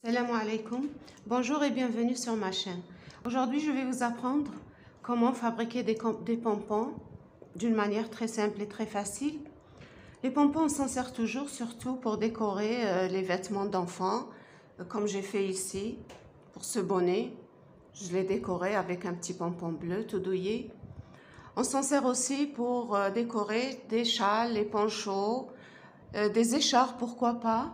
Salam alaikum, bonjour et bienvenue sur ma chaîne. Aujourd'hui, je vais vous apprendre comment fabriquer des pompons d'une manière très simple et très facile. Les pompons, on s'en sert toujours, surtout pour décorer les vêtements d'enfants, comme j'ai fait ici pour ce bonnet. Je l'ai décoré avec un petit pompon bleu tout douillet. On s'en sert aussi pour décorer des châles, les ponchos, des écharpes, pourquoi pas.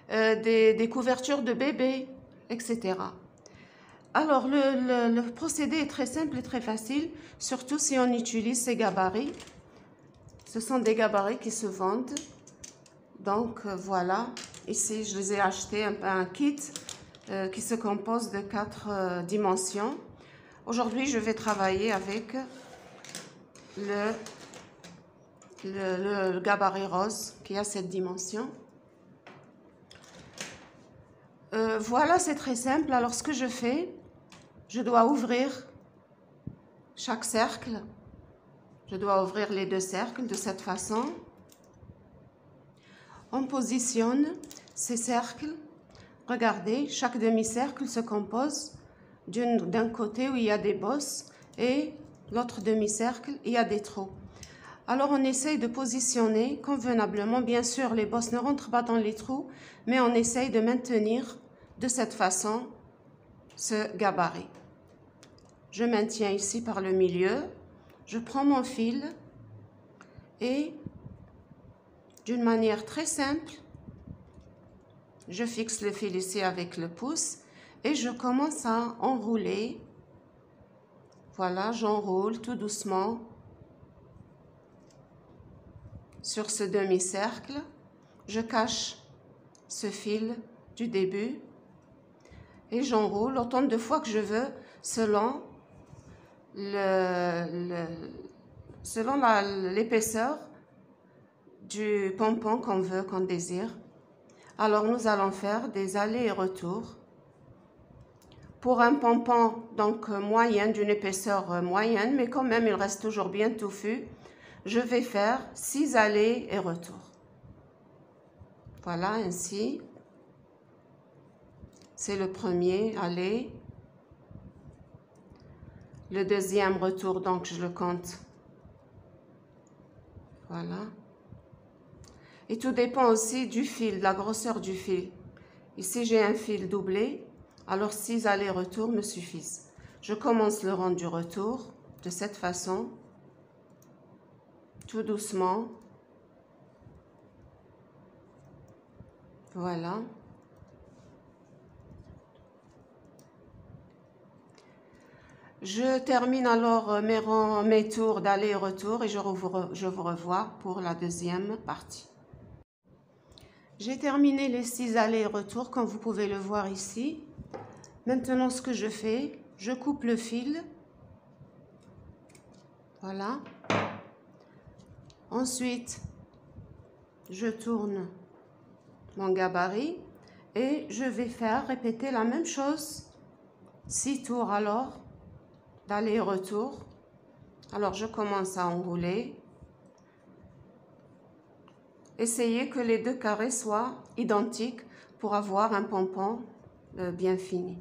Des couvertures de bébé, etc. Alors, le procédé est très simple et très facile, surtout si on utilise ces gabarits. Ce sont des gabarits qui se vendent. Donc, voilà. Ici, je les ai achetés, un kit qui se compose de 4 dimensions. Aujourd'hui, je vais travailler avec le gabarit rose qui a cette dimension. Voilà, c'est très simple. Alors, ce que je fais, je dois ouvrir chaque cercle. Je dois ouvrir les 2 cercles de cette façon. On positionne ces cercles. Regardez, chaque demi-cercle se compose d'un côté où il y a des bosses et l'autre demi-cercle, il y a des trous. Alors, on essaye de positionner convenablement. Bien sûr, les bosses ne rentrent pas dans les trous, mais on essaye de maintenir de cette façon ce gabarit. Je maintiens ici par le milieu. Je prends mon fil et d'une manière très simple, je fixe le fil ici avec le pouce et je commence à enrouler. Voilà, j'enroule tout doucement sur ce demi-cercle. Je cache ce fil du début et j'enroule autant de fois que je veux selon l'épaisseur du pompon qu'on veut, qu'on désire. Alors, nous allons faire des allers et retours. Pour un pompon, donc moyen, d'une épaisseur moyenne, mais quand même, il reste toujours bien touffu, je vais faire 6 allers et retours. Voilà, ainsi. C'est le premier aller. Le deuxième retour, donc je le compte. Voilà. Et tout dépend aussi du fil, de la grosseur du fil. Ici, j'ai un fil doublé, alors 6 allers-retours me suffisent. Je commence le rang du retour de cette façon, tout doucement. Voilà. Je termine alors mes tours d'aller et retour et je vous revois pour la deuxième partie. J'ai terminé les 6 allers et retours comme vous pouvez le voir ici. Maintenant, ce que je fais, je coupe le fil. Voilà. Ensuite, je tourne mon gabarit et je vais faire répéter la même chose. 6 tours alors, d'aller et retour. Alors, je commence à enrouler. Essayez que les 2 carrés soient identiques pour avoir un pompon bien fini.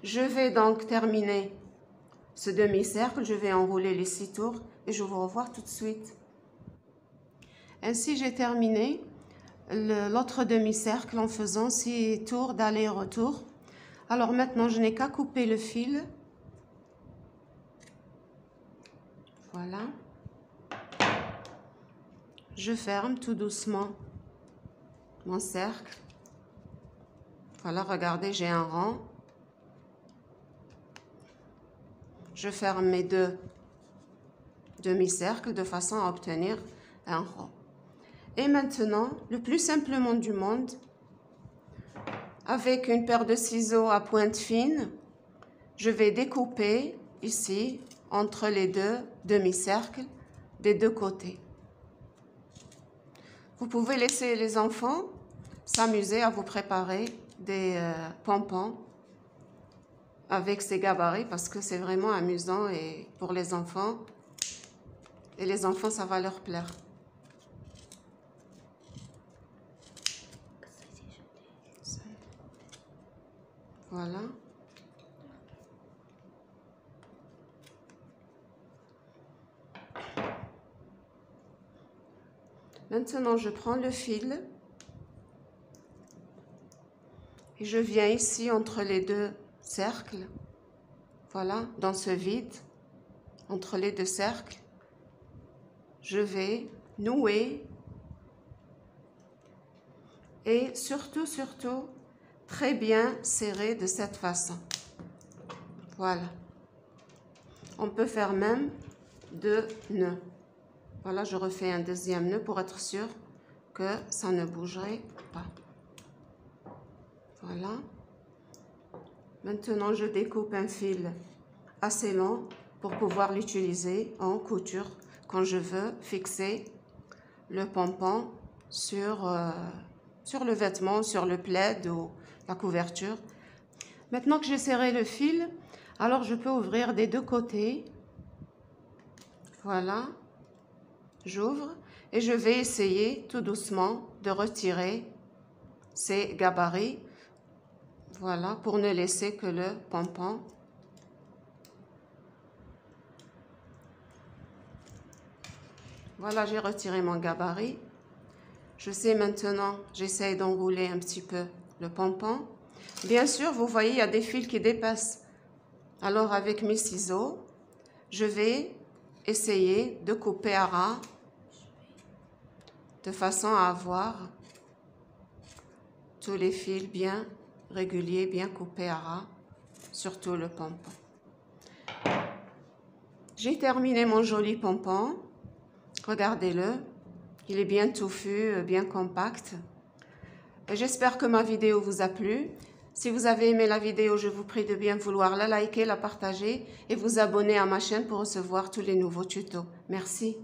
Je vais donc terminer ce demi-cercle. Je vais enrouler les 6 tours et je vous revois tout de suite. Ainsi, j'ai terminé l'autre demi-cercle en faisant 6 tours d'aller et retour. Alors maintenant, je n'ai qu'à couper le fil. Voilà. Je ferme tout doucement mon cercle. Voilà, regardez, j'ai un rang. Je ferme mes 2 demi-cercles de façon à obtenir un rond. Et maintenant, le plus simplement du monde, avec une paire de ciseaux à pointe fine, je vais découper ici entre les 2 demi-cercles des 2 côtés. Vous pouvez laisser les enfants s'amuser à vous préparer des pompons avec ces gabarits parce que c'est vraiment amusant et pour les enfants. Et les enfants, ça va leur plaire. Voilà. Maintenant, je prends le fil et je viens ici entre les deux cercles. Voilà, dans ce vide, entre les deux cercles, je vais nouer et surtout, très bien serrer de cette façon. Voilà. On peut faire même 2 nœuds. Voilà, je refais un deuxième nœud pour être sûr que ça ne bougerait pas. Voilà. Maintenant, je découpe un fil assez long pour pouvoir l'utiliser en couture quand je veux fixer le pompon sur le vêtement, sur le plaid ou la couverture. Maintenant que j'ai serré le fil, alors je peux ouvrir des deux côtés. Voilà. J'ouvre et je vais essayer tout doucement de retirer ces gabarits. Voilà, pour ne laisser que le pompon. Voilà, j'ai retiré mon gabarit. Je sais maintenant, j'essaye d'enrouler un petit peu le pompon. Bien sûr, vous voyez, il y a des fils qui dépassent. Alors, avec mes ciseaux, je vais essayer de couper à ras de façon à avoir tous les fils bien réguliers, bien coupés à ras, surtout le pompon. J'ai terminé mon joli pompon. Regardez-le, il est bien touffu, bien compact. J'espère que ma vidéo vous a plu. Si vous avez aimé la vidéo, je vous prie de bien vouloir la liker, la partager et vous abonner à ma chaîne pour recevoir tous les nouveaux tutos. Merci.